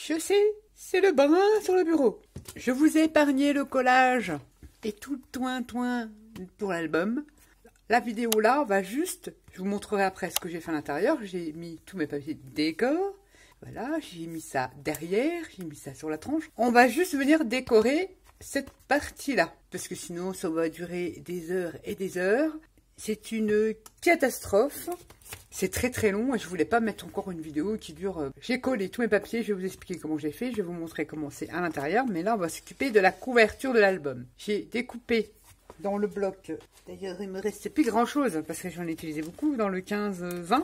Je sais, c'est le brin sur le bureau. Je vous ai épargné le collage et tout le toin-toin pour l'album. La vidéo là, on va juste, je vous montrerai après ce que j'ai fait à l'intérieur. J'ai mis tous mes papiers de décor. Voilà, j'ai mis ça derrière, j'ai mis ça sur la tranche. On va juste venir décorer cette partie-là, parce que sinon ça va durer des heures et des heures. C'est une catastrophe. C'est très très long et je voulais pas mettre encore une vidéo qui dure. J'ai collé tous mes papiers, je vais vous expliquer comment j'ai fait, je vais vous montrer comment c'est à l'intérieur. Mais là, on va s'occuper de la couverture de l'album. J'ai découpé dans le bloc. D'ailleurs, il me restait plus grand chose parce que j'en ai utilisé beaucoup dans le 15-20.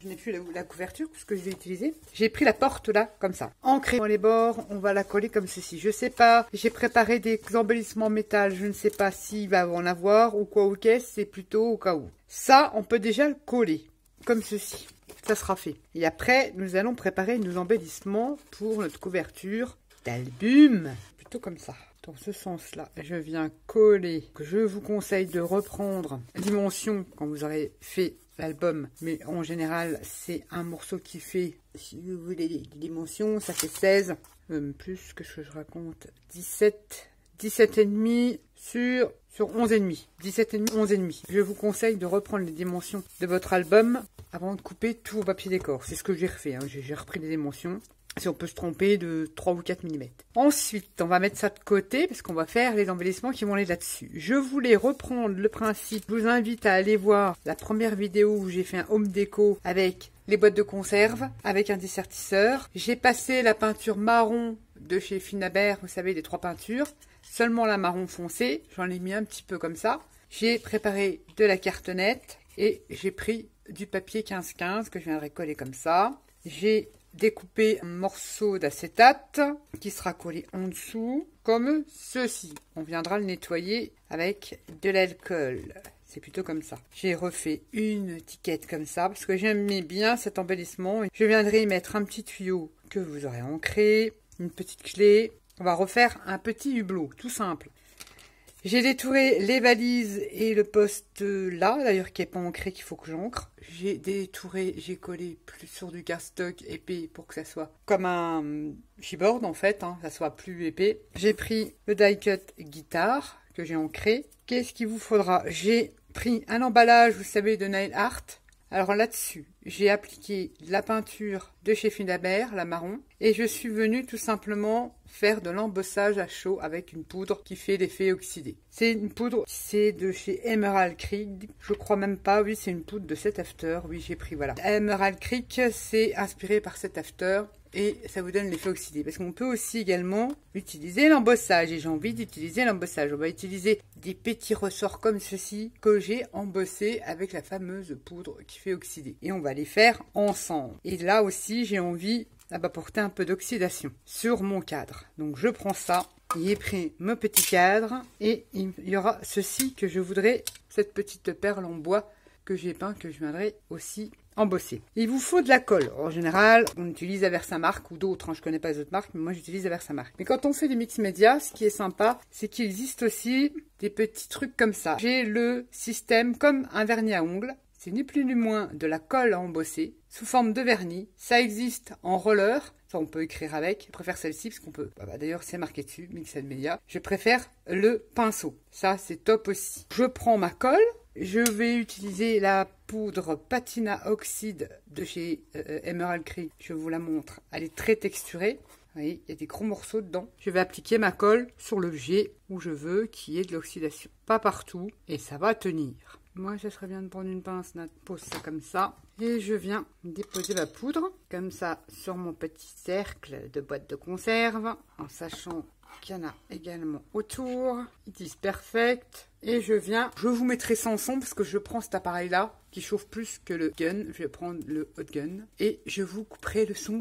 Je n'ai plus la couverture, ce que je vais utiliser. J'ai pris la porte là, comme ça. Ancrée dans les bords, on va la coller comme ceci. Je sais pas, j'ai préparé des embellissements métal. Je ne sais pas s'il va en avoir ou quoi ou qu'est-ce. C'est plutôt au cas où. Ça, on peut déjà le coller, comme ceci. Ça sera fait. Et après, nous allons préparer nos embellissements pour notre couverture d'album. Plutôt comme ça. Dans ce sens-là, je viens coller. Je vous conseille de reprendre la dimension quand vous aurez fait l'album, mais en général c'est un morceau qui fait, si vous voulez les dimensions, ça fait 16, plus que ce que je raconte, 17 et demi sur 11 et demi, 17 et demi, 11 et demi. Je vous conseille de reprendre les dimensions de votre album avant de couper tout vos papiers décor. C'est ce que j'ai refait, hein. J'ai repris les dimensions. Si on peut se tromper de 3 ou 4 mm. Ensuite, on va mettre ça de côté parce qu'on va faire les embellissements qui vont aller là-dessus. Je voulais reprendre le principe. Je vous invite à aller voir la première vidéo où j'ai fait un home déco avec les boîtes de conserve, avec un dessertisseur. J'ai passé la peinture marron de chez Finabert, vous savez, les 3 peintures. Seulement la marron foncé. J'en ai mis un petit peu comme ça. J'ai préparé de la cartonnette et j'ai pris du papier 15-15 que je viendrai coller comme ça. J'ai découper un morceau d'acétate qui sera collé en dessous comme ceci. On viendra le nettoyer avec de l'alcool. C'est plutôt comme ça. J'ai refait une étiquette comme ça parce que j'aimais bien cet embellissement. Je viendrai y mettre un petit tuyau que vous aurez ancré, une petite clé. On va refaire un petit hublot, tout simple. J'ai détouré les valises et le poste là, d'ailleurs qui n'est pas ancré, qu'il faut que j'ancre. J'ai détouré, j'ai collé plus sur du cardstock épais pour que ça soit comme un chipboard en fait, hein, ça soit plus épais. J'ai pris le die cut guitare que j'ai ancré. Qu'est-ce qu'il vous faudra? J'ai pris un emballage, vous savez, de nail art. Alors là-dessus, j'ai appliqué la peinture de chez Finabert, la marron, et je suis venue tout simplement faire de l'embossage à chaud avec une poudre qui fait l'effet oxydé. C'est une poudre, c'est de chez Emerald Creek, je crois même pas, oui c'est une poudre de Set After, oui j'ai pris, voilà. Emerald Creek, c'est inspiré par Set After. Et ça vous donne l'effet oxydé. Parce qu'on peut aussi également utiliser l'embossage. Et j'ai envie d'utiliser l'embossage. On va utiliser des petits ressorts comme ceci que j'ai embossés avec la fameuse poudre qui fait oxyder. Et on va les faire ensemble. Et là aussi, j'ai envie d'apporter un peu d'oxydation sur mon cadre. Donc je prends ça. J'ai pris mon petit cadre. Et il y aura ceci que je voudrais, cette petite perle en bois que j'ai peint, que je viendrai aussi embosser. Il vous faut de la colle. En général, on utilise la Versamark ou d'autres. Hein, je connais pas les autres marques, mais moi j'utilise la Versamark. Mais quand on fait des mix médias, ce qui est sympa, c'est qu'il existe aussi des petits trucs comme ça. J'ai le système comme un vernis à ongles. C'est ni plus ni moins de la colle à embosser sous forme de vernis. Ça existe en roller. Ça, on peut écrire avec. Je préfère celle-ci parce qu'on peut... d'ailleurs, c'est marqué dessus, Mix Media. Je préfère le pinceau. Ça, c'est top aussi. Je prends ma colle. Je vais utiliser la poudre Patina Oxide de chez Emerald Creek. Je vous la montre. Elle est très texturée. Vous voyez, il y a des gros morceaux dedans. Je vais appliquer ma colle sur l'objet où je veux qu'il y ait de l'oxydation. Pas partout. Et ça va tenir. Moi, ça serait bien de prendre une pince. Je pose ça comme ça. Et je viens déposer ma poudre. Comme ça, sur mon petit cercle de boîte de conserve. En sachant qu'il y en a également autour. It is perfect. Et je vous mettrai ça en son parce que je prends cet appareil là qui chauffe plus que le gun. Je vais prendre le hot gun et je vous couperai le son.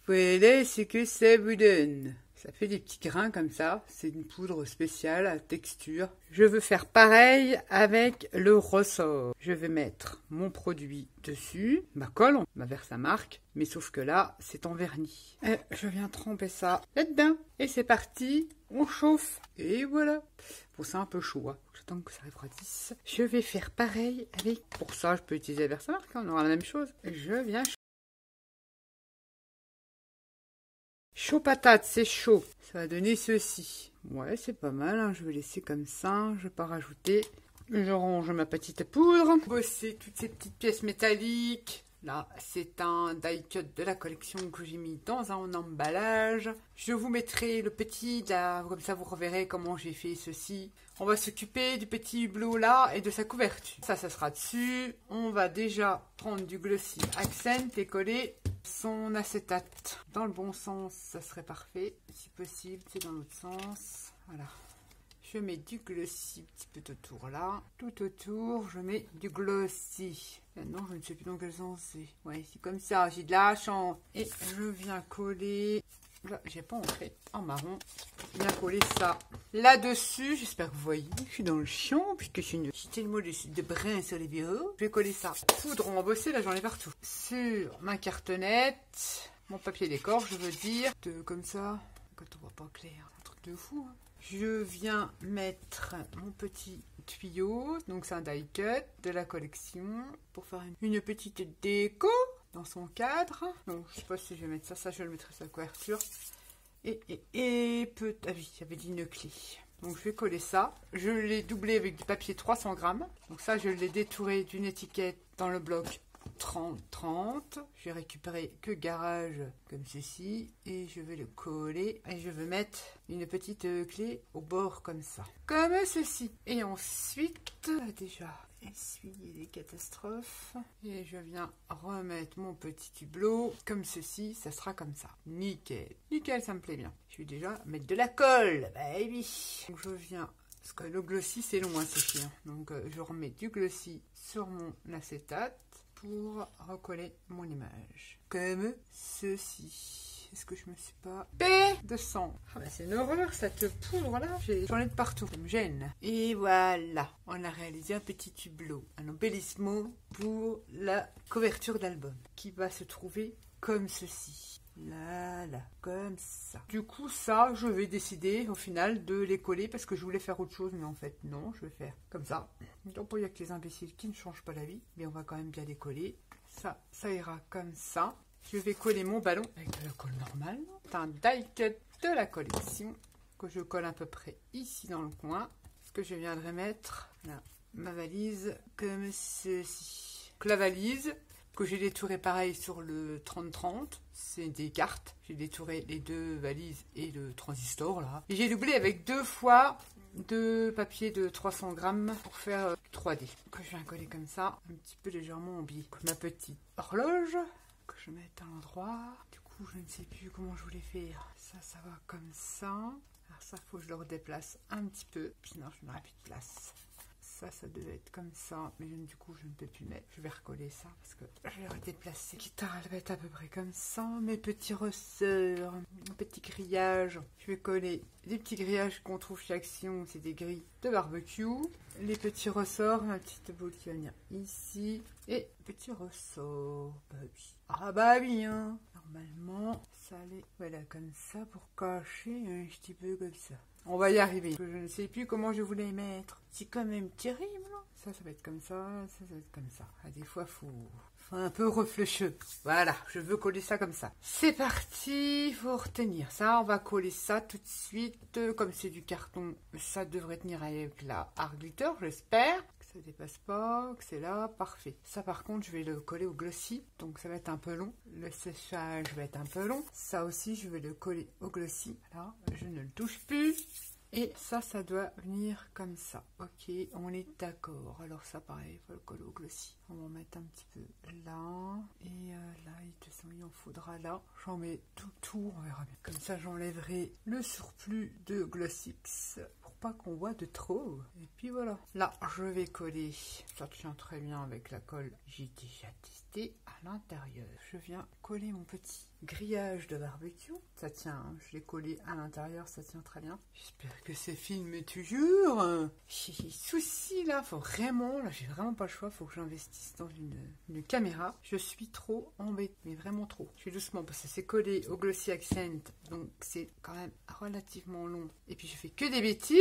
Voilà ce que ça vous donne. Ça fait des petits grains comme ça. C'est une poudre spéciale à texture. Je veux faire pareil avec le ressort. Je vais mettre mon produit dessus, ma colle, ma Versamark, mais sauf que là, c'est en vernis. Et je viens tremper ça là-dedans. Et c'est parti, on chauffe. Et voilà. Bon, c'est un peu chaud, hein. J'attends que ça refroidisse. Je vais faire pareil avec... Pour ça, je peux utiliser la Versamark, hein, on aura la même chose. Je viens... Chaud patate, c'est chaud. Ça va donner ceci. Ouais, c'est pas mal, hein. Je vais laisser comme ça. Je vais pas rajouter. Je range ma petite poudre. Bosser toutes ces petites pièces métalliques. Là, c'est un die cut de la collection que j'ai mis dans un emballage. Je vous mettrai le petit là, comme ça vous reverrez comment j'ai fait ceci. On va s'occuper du petit hublot là et de sa couverture. Ça sera dessus. On va déjà prendre du Glossy Accent et coller son acétate. Dans le bon sens, ça serait parfait. Si possible, c'est dans l'autre sens. Voilà. Je mets du Glossy un petit peu autour là. Tout autour, je mets du Glossy. Maintenant, je ne sais plus dans quel sens c'est. Ouais, c'est comme ça, j'ai de la chance. Et je viens coller... Là, j'ai pas entré en marron. Je viens coller ça là-dessus. J'espère que vous voyez. Je suis dans le champ, puisque je suis une petite émoi de brin sur les bureaux. Je vais coller ça. Poudre embossée, là, j'en ai partout. Sur ma cartonnette, mon papier décor, je veux dire. Comme ça, quand on voit pas clair. Un truc de fou, hein. Je viens mettre mon petit tuyau, donc c'est un die cut de la collection, pour faire une petite déco dans son cadre. Donc je sais pas si je vais mettre ça, je le mettrai sur la couverture. Ah oui, il y avait une clé. Donc je vais coller ça. Je l'ai doublé avec du papier 300 grammes. Donc ça, je l'ai détouré d'une étiquette dans le bloc 30-30. J'ai récupéré que garage comme ceci et je vais le coller et je vais mettre une petite clé au bord comme ça, comme ceci. Et ensuite, déjà essuyer les catastrophes et je viens remettre mon petit hublot comme ceci. Ça sera comme ça, nickel, nickel, ça me plaît bien. Je vais déjà mettre de la colle, baby. Donc je viens, parce que le glossy c'est long à sécher, hein. Donc je remets du glossy sur mon acétate pour recoller mon image comme ceci. Est-ce que je me suis pas de sang? Ah bah c'est une horreur cette poudre là, j'en ai de partout, ça me gêne. Et voilà, on a réalisé un petit hublot, un embellissement pour la couverture d'album qui va se trouver comme ceci. Là, comme ça. Du coup, ça, je vais décider au final de les coller parce que je voulais faire autre chose, mais en fait, non, je vais faire comme ça. Donc, il n'y a que les imbéciles qui ne changent pas la vie, mais on va quand même bien les coller. Ça ira comme ça. Je vais coller mon ballon avec de la colle normale. C'est un die cut de la collection que je colle à peu près ici dans le coin. Ce que je viendrai mettre là, ma valise comme ceci. Donc, la valise que j'ai détouré pareil sur le 30-30, c'est des cartes. J'ai détouré les deux valises et le transistor là. Et j'ai doublé avec 2 fois de papier de 300 grammes pour faire 3D. Que je viens coller comme ça, un petit peu légèrement en biais. Ma petite horloge que je mette à l'endroit. Du coup, je ne sais plus comment je voulais faire. Ça va comme ça. Alors ça, faut que je le redéplace un petit peu. Sinon, je n'aurai plus de place. Ça devait être comme ça, mais du coup je ne peux plus mettre. Je vais recoller ça parce que je vais redéplacer. Guitare, elle va être à peu près comme ça. Mes petits ressorts, mes petits grillages. Je vais coller les petits grillages qu'on trouve chez Action, c'est des grilles de barbecue. Les petits ressorts, ma petite boule qui va venir ici. Et petits ressorts. Bah oui. Ah bah oui, hein. Normalement, ça allait, voilà, comme ça pour cacher un petit peu comme ça. On va y arriver. Je ne sais plus comment je voulais mettre. C'est quand même terrible. Ça va être comme ça. Ça va être comme ça. Ah, des fois, faut un peu réfléchir. Voilà, je veux coller ça comme ça. C'est parti. Il faut retenir ça. On va coller ça tout de suite. Comme c'est du carton, ça devrait tenir avec la art glitter, j'espère. Que ça dépasse pas, que c'est là. Parfait. Ça, par contre, je vais le coller au glossy. Donc, ça va être un peu long. Le séchage va être un peu long. Ça aussi, je vais le coller au glossy. Là, je ne le touche plus. Et ça doit venir comme ça. Ok, on est d'accord. Alors ça, pareil, il faut le coller au glossy. On va en mettre un petit peu là. Et là, de toute façon, il en faudra là. J'en mets tout, on verra bien. Comme ça, j'enlèverai le surplus de Glossix pour pas qu'on voit de trop. Et puis voilà. Là, je vais coller. Ça tient très bien avec la colle. J'ai déjà testé à l'intérieur. Je viens coller mon petit grillage de barbecue. Ça tient, hein. Je l'ai collé à l'intérieur, ça tient très bien. J'espère que c'est filmé toujours. J'ai des soucis là, faut vraiment, là j'ai vraiment pas le choix, faut que j'investisse dans une caméra. Je suis trop embêtée, mais vraiment trop. Je fais doucement parce que c'est collé au Glossy Accent, donc c'est quand même relativement long. Et puis je fais que des bêtises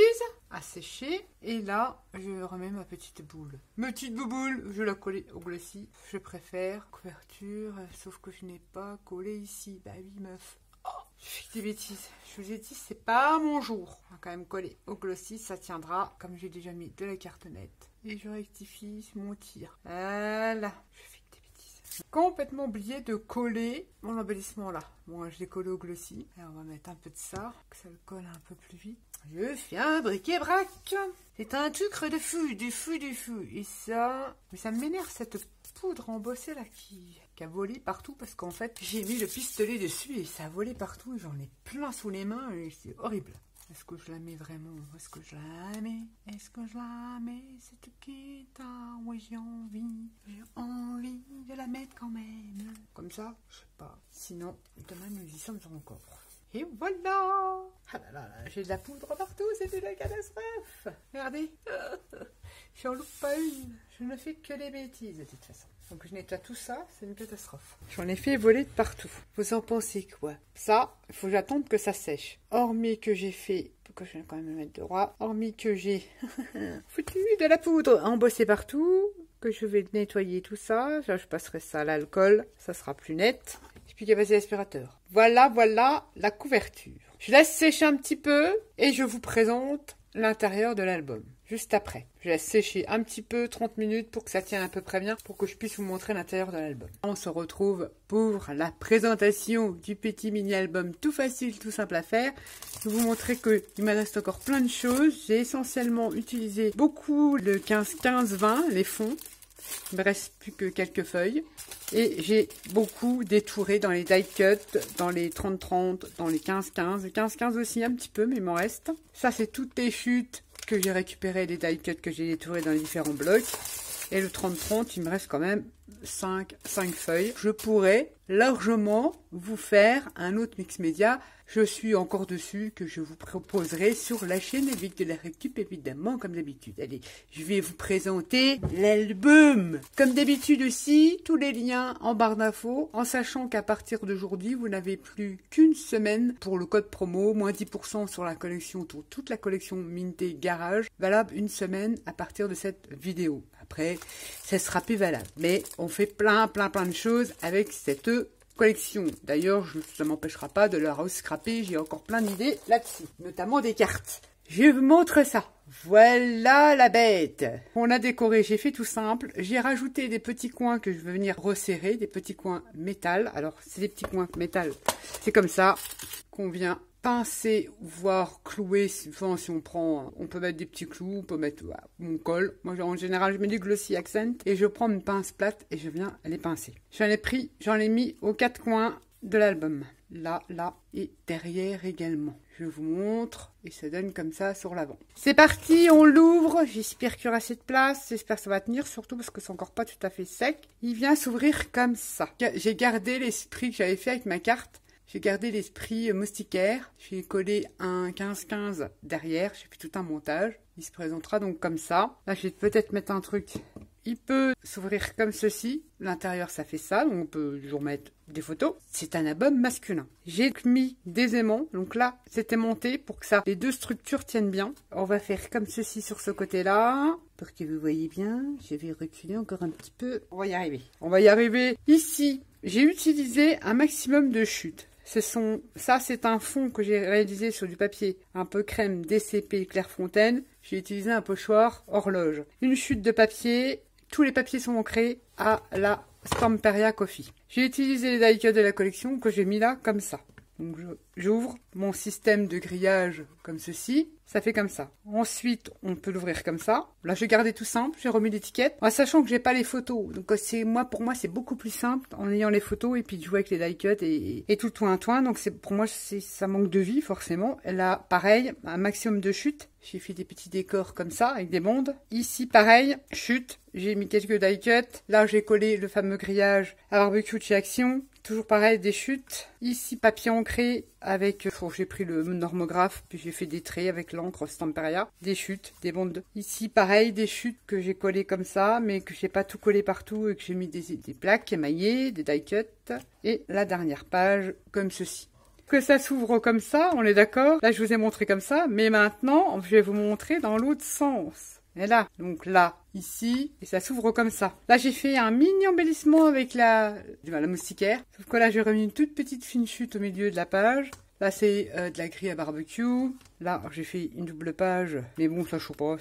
à sécher. Et là, je remets ma petite boule. Ma petite bouboule, je la colle au Glossy. Je préfère couverture, sauf que je n'ai pas collé ici. Bah oui meuf. Oh, je fais des bêtises. Je vous ai dit, c'est pas mon jour. On va quand même coller au Glossy, ça tiendra. Comme j'ai déjà mis de la cartonnette. Et je rectifie mon tir. Voilà. Je fais des bêtises. Complètement oublié de coller mon embellissement là. Bon, je l'ai collé au Glossy. Et on va mettre un peu de ça, que ça le colle un peu plus vite. Je fais un bric-et-brac. C'est un truc de fou, du fou, du fou. Et ça... Mais ça m'énerve cette poudre embossée là qui a volé partout parce qu'en fait j'ai mis le pistolet dessus et ça a volé partout et j'en ai plein sous les mains et c'est horrible. Est-ce que je la mets vraiment? Est-ce que je la mets? Est-ce que je la mets? C'est qui t'as? Ouais, j'ai envie de la mettre quand même. Comme ça, je sais pas. Sinon, demain nous y sommes encore. Et voilà! Ah là là, j'ai de la poudre partout, c'est de la catastrophe! Regardez! J'en loupe pas une, je ne fais que des bêtises de toute façon. Donc je nettoie tout ça, c'est une catastrophe. J'en ai fait voler de partout. Vous en pensez quoi? Ça, il faut que j'attende que ça sèche. Hormis que j'ai fait, que je vais quand même me mettre droit, hormis que j'ai foutu de la poudre embossée partout, que je vais nettoyer tout ça, là, je passerai ça à l'alcool, ça sera plus net. Et puis qu'il y a passé l'aspirateur. Voilà, voilà la couverture. Je laisse sécher un petit peu et je vous présente l'intérieur de l'album. Juste après. Je laisse sécher un petit peu, 30 minutes pour que ça tienne à peu près bien, pour que je puisse vous montrer l'intérieur de l'album. On se retrouve pour la présentation du petit mini-album tout facile, tout simple à faire. Je vais vous montrer qu'il me reste encore plein de choses. J'ai essentiellement utilisé beaucoup le 15-15-20, les fonds. Il me reste plus que quelques feuilles. Et j'ai beaucoup détouré dans les die cut, dans les 30-30, dans les 15-15. Les 15-15 aussi un petit peu, mais il m'en reste. Ça, c'est toutes les chutes que j'ai récupérées, les die cut que j'ai détourées dans les différents blocs. Et le 30-30, il me reste quand même 5 feuilles. Je pourrais largement vous faire un autre mix média. Je suis encore dessus, que je vous proposerai sur la chaîne Vic de la Récup, évidemment, comme d'habitude. Allez, je vais vous présenter l'album. Comme d'habitude aussi, tous les liens en barre d'infos, en sachant qu'à partir d'aujourd'hui, vous n'avez plus qu'une semaine pour le code promo, moins 10% sur la collection, pour toute la collection Minté Garage, valable une semaine à partir de cette vidéo. Après, ça sera plus valable. Mais on fait plein de choses avec cette collection. D'ailleurs, ça ne m'empêchera pas de la rescraper. J'ai encore plein d'idées là-dessus, notamment des cartes. Je vous montre ça. Voilà la bête. On a décoré, j'ai fait tout simple. J'ai rajouté des petits coins que je vais venir resserrer, des petits coins métal. Alors, c'est des petits coins métal. C'est comme ça qu'on vient pincer, voire clouer. Souvent, si on prend, on peut mettre des petits clous, on peut mettre mon colle. Moi, en général, je mets du Glossy Accent et je prends une pince plate et je viens les pincer. J'en ai mis aux 4 coins de l'album. Là et derrière également. Je vous montre et ça donne comme ça sur l'avant. C'est parti, on l'ouvre. J'espère qu'il y aura assez de place. J'espère que ça va tenir, surtout parce que c'est encore pas tout à fait sec. Il vient s'ouvrir comme ça. J'ai gardé l'esprit que j'avais fait avec ma carte. J'ai gardé l'esprit moustiquaire. J'ai collé un 15-15 derrière. J'ai fait tout un montage. Il se présentera donc comme ça. Là, je vais peut-être mettre un truc. Il peut s'ouvrir comme ceci. L'intérieur, ça fait ça. Donc, on peut toujours mettre des photos. C'est un album masculin. J'ai mis des aimants. Donc là, c'était monté pour que les deux structures tiennent bien. On va faire comme ceci sur ce côté-là. Pour que vous voyez bien. Je vais reculer encore un petit peu. On va y arriver. On va y arriver. Ici, j'ai utilisé un maximum de chutes. Ça, c'est un fond que j'ai réalisé sur du papier un peu crème DCP Clairefontaine. J'ai utilisé un pochoir horloge. Une chute de papier. Tous les papiers sont ancrés à la Stamperia Coffee. J'ai utilisé les die cut de la collection que j'ai mis là comme ça. Donc j'ouvre mon système de grillage comme ceci. Ça fait comme ça. Ensuite, on peut l'ouvrir comme ça. Là, j'ai gardé tout simple. J'ai remis l'étiquette. En sachant que j'ai pas les photos. Donc, pour moi, c'est beaucoup plus simple en ayant les photos et puis de jouer avec les die cut et tout toin. Donc, pour moi, ça manque de vie, forcément. Là, pareil, un maximum de chute. J'ai fait des petits décors comme ça, avec des bandes. Ici, pareil, chute. J'ai mis quelques die cut. Là, j'ai collé le fameux grillage à barbecue de chez Action. Toujours pareil, des chutes. Ici, papier ancré avec... j'ai pris le normographe, puis j'ai fait des traits avec l'encre Stamperia. Des chutes, des bandes. Ici, pareil, des chutes que j'ai collées comme ça, mais que j'ai pas tout collé partout et que j'ai mis des plaques émaillées, des die cuts. Et la dernière page, comme ceci. Que ça s'ouvre comme ça, on est d'accord? Là, je vous ai montré comme ça, mais maintenant, je vais vous montrer dans l'autre sens. Et là, donc là, ici, et ça s'ouvre comme ça. Là, j'ai fait un mini embellissement avec la moustiquaire. Sauf que là, j'ai remis une toute petite fine chute au milieu de la page. Là, c'est de la grille à barbecue. Là, j'ai fait une double page. Mais bon, ça choque pas.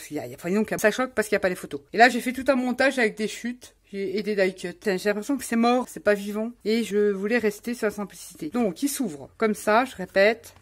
Ça choque parce qu'il n'y a pas les photos. Et là, j'ai fait tout un montage avec des chutes et des die cuts. J'ai l'impression que c'est mort, c'est pas vivant. Et je voulais rester sur la simplicité. Donc, il s'ouvre comme ça, je répète.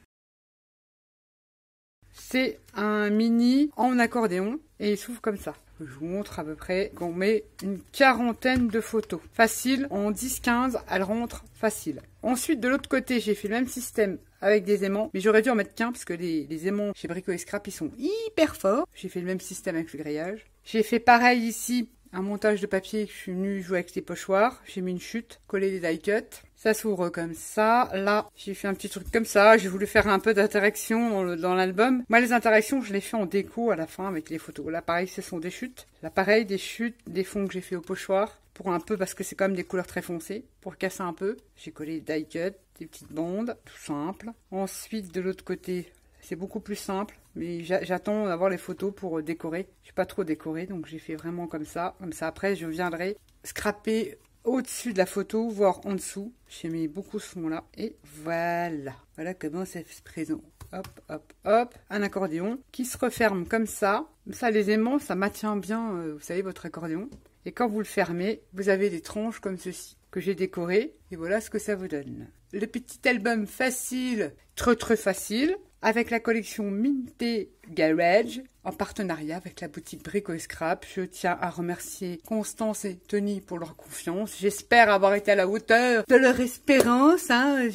C'est un mini en accordéon et il s'ouvre comme ça. Je vous montre à peu près qu'on met une quarantaine de photos. Facile, en 10-15, elle rentre facile. Ensuite, de l'autre côté, j'ai fait le même système avec des aimants, mais j'aurais dû en mettre qu'un parce que les aimants chez Brico et Scrap, ils sont hyper forts. J'ai fait le même système avec le grillage. J'ai fait pareil ici, un montage de papier que je suis venue jouer avec les pochoirs. J'ai mis une chute, collé des die cuts. Ça s'ouvre comme ça. Là, j'ai fait un petit truc comme ça. J'ai voulu faire un peu d'interaction dans l'album. Moi, les interactions, je les fais en déco à la fin avec les photos. Là, pareil, ce sont des chutes. Là, pareil, des chutes, des fonds que j'ai fait au pochoir. Pour un peu, parce que c'est quand même des couleurs très foncées. Pour casser un peu. J'ai collé des die cuts, des petites bandes, tout simple. Ensuite, de l'autre côté, c'est beaucoup plus simple. Mais j'attends d'avoir les photos pour décorer. Je suis pas trop décorée, donc j'ai fait vraiment comme ça. Comme ça, après, je viendrai scraper au-dessus de la photo, voire en dessous. J'ai mis beaucoup ce fond-là. Et voilà. Voilà comment ça se présente. Hop, hop, hop. Un accordéon qui se referme comme ça. Ça, les aimants, ça maintient bien, vous savez, votre accordéon. Et quand vous le fermez, vous avez des tranches comme ceci que j'ai décorées. Et voilà ce que ça vous donne. Le petit album facile, très facile, avec la collection Minté Garage, en partenariat avec la boutique Brico et Scrap. Je tiens à remercier Constance et Tony pour leur confiance. J'espère avoir été à la hauteur de leur espérance, hein,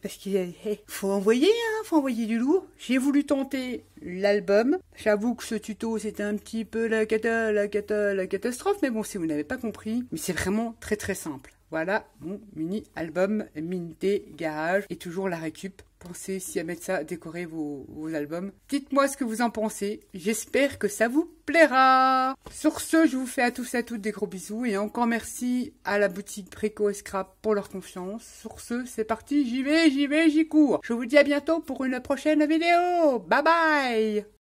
parce qu'il faut envoyer du lourd. J'ai voulu tenter l'album. J'avoue que ce tuto, c'était un petit peu la catastrophe, mais bon, si vous n'avez pas compris, mais c'est vraiment très simple. Voilà mon mini album Minté Garage et toujours la récup. Pensez si à mettre ça, à décorer vos albums. Dites-moi ce que vous en pensez. J'espère que ça vous plaira. Sur ce, je vous fais à tous et à toutes des gros bisous. Et encore merci à la boutique Brico et Scrap pour leur confiance. Sur ce, c'est parti. J'y vais, j'y cours. Je vous dis à bientôt pour une prochaine vidéo. Bye bye.